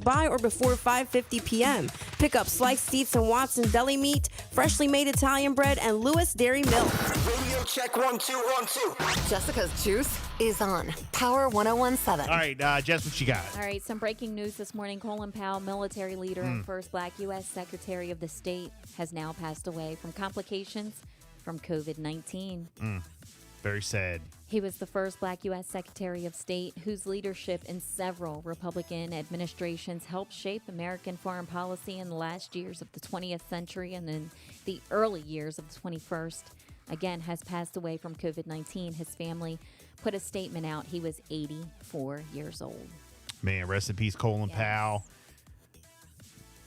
by or before 5:50 p.m. Pick up sliced Dietz and Watson deli meat, freshly made Italian bread, and Lewis Dairy Milk. Radio check 1 2 1 2. Jessica's Juice is on Power 101.7. All right, Jess, what you got? All right, some breaking news this morning. Colin Powell, military leader and first black U.S. Secretary of the State, has now passed away from complications from COVID-19. Very sad. He was the first black U.S. Secretary of State whose leadership in several Republican administrations helped shape American foreign policy in the last years of the 20th century and in the early years of the 21st. Again, has passed away from COVID-19. His family put a statement out. He was 84 years old. Man, rest in peace, Colin Yes. Powell.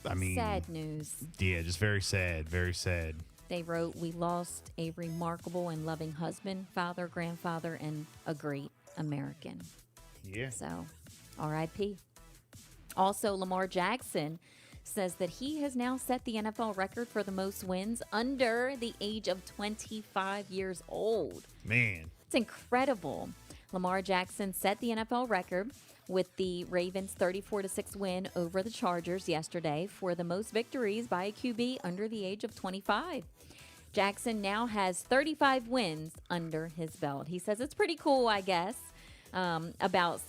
I mean, Sad news. Yeah, just very sad. Very sad. They wrote, "We lost a remarkable and loving husband, father, grandfather, and a great American." Yeah. So, R.I.P. Also, Lamar Jackson says that he has now set the NFL record for the most wins under the age of 25 years old. Man. It's incredible. Lamar Jackson set the NFL record with the Ravens' 34-6 win over the Chargers yesterday for the most victories by a QB under the age of 25. Jackson now has 35 wins under his belt. He says it's pretty cool, I guess, about,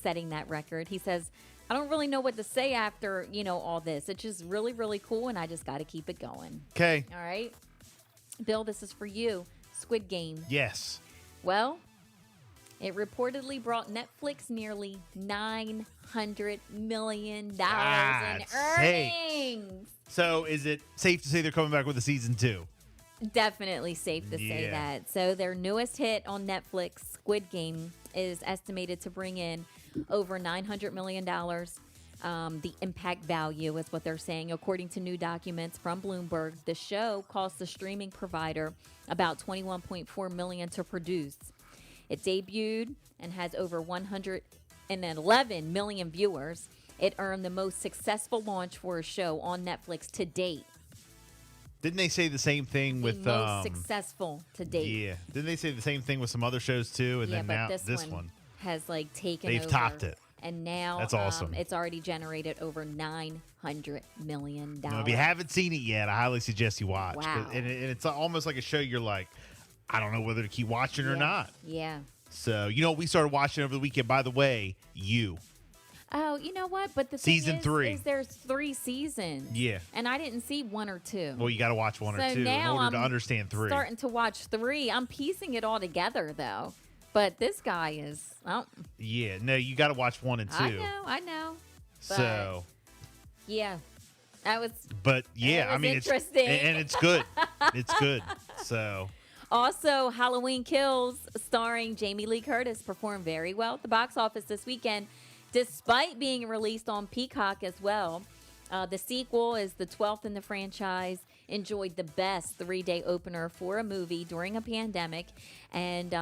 setting that record. He says, "I don't really know what to say after, all this. It's just really, really cool, and I just got to keep it going." Okay. All right. Bill, this is for you. Squid Game. Yes. Well, it reportedly brought Netflix nearly $900 million in God's earnings. So is it safe to say they're coming back with a season 2? Definitely safe to say Yeah. that. So their newest hit on Netflix, Squid Game, is estimated to bring in over $900 million. The impact value is what they're saying. According to new documents from Bloomberg, the show cost the streaming provider about $21.4 million to produce. It debuted and has over 111 million viewers. It earned the most successful launch for a show on Netflix to date. Didn't they say the same thing with The most successful to date. Yeah. Didn't they say the same thing with some other shows too? And Yeah, then but now this one has taken They've over. topped it. And now That's awesome. It's already generated over $900 million. If you haven't seen it yet, I highly suggest you watch. Wow. And it's almost like a show you're like, I don't know whether to keep watching or not. Yeah. So, we started watching over the weekend. By the way, You. Oh, you know what? But the Season thing 3. is there's 3 seasons. Yeah. And I didn't see 1 or 2. Well, you got to watch 1 or So 2 in now order to I'm understand 3. Starting to watch 3. I'm piecing it all together, though. But this guy is, Yeah. No, you got to watch 1 and 2. I know. But, So, yeah. That was but yeah, it was it's interesting. and it's good. It's good. So, Also, Halloween Kills, starring Jamie Lee Curtis, performed very well at the box office this weekend, despite being released on Peacock as well. The sequel is the 12th in the franchise, enjoyed the best 3-day opener for a movie during a pandemic, and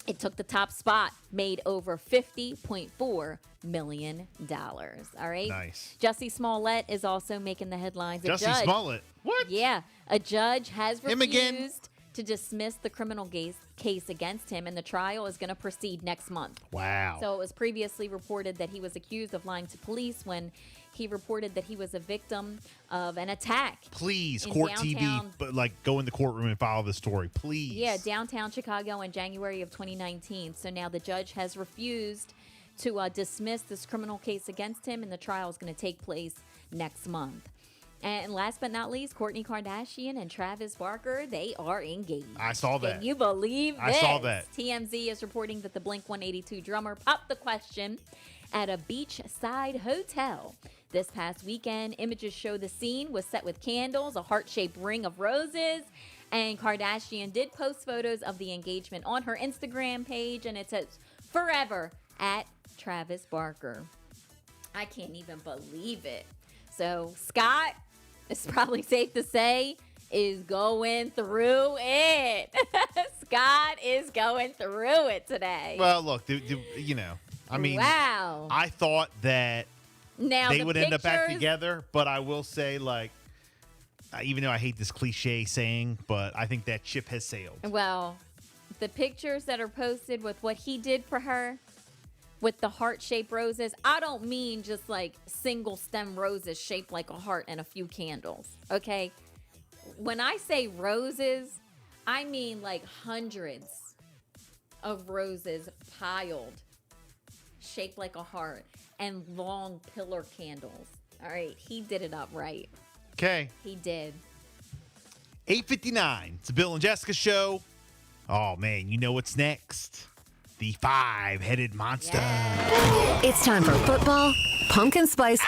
it took the top spot, made over $50.4 million. All right? nice. Jussie Smollett is also making the headlines. Jussie Smollett. What? Yeah, a judge has Him again? refused to dismiss the criminal case against him, and the trial is going to proceed next month. Wow. So it was previously reported that he was accused of lying to police when he reported that he was a victim of an attack. Please, in court downtown- TV, but go in the courtroom and follow the story. Please. Yeah, downtown Chicago in January of 2019. So now the judge has refused to dismiss this criminal case against him, and the trial is going to take place next month. And last but not least, Kourtney Kardashian and Travis Barker, they are engaged. I saw that. Can you believe this? I saw that. TMZ is reporting that the Blink-182 drummer popped the question at a beachside hotel this past weekend. Images show the scene was set with candles, a heart-shaped ring of roses, and Kardashian did post photos of the engagement on her Instagram page, and it says, "Forever at Travis Barker." I can't even believe it. So Scott, it's probably safe to say, is going through it. Scott is going through it today. Well, look, I mean, wow. I thought that Now they the would end up back pictures- together, but I will say, even though I hate this cliche saying, but I think that ship has sailed. Well, the pictures that are posted with what he did for her, with the heart-shaped roses, I don't mean just like single stem roses shaped like a heart and a few candles, okay? When I say roses, I mean like hundreds of roses piled, shaped like a heart, and long pillar candles. All right, he did it up right. Okay. He did. 8:59. It's a Bill and Jessica show. Oh, man, you know what's next? The five-headed monster. It's time for football, pumpkin spice,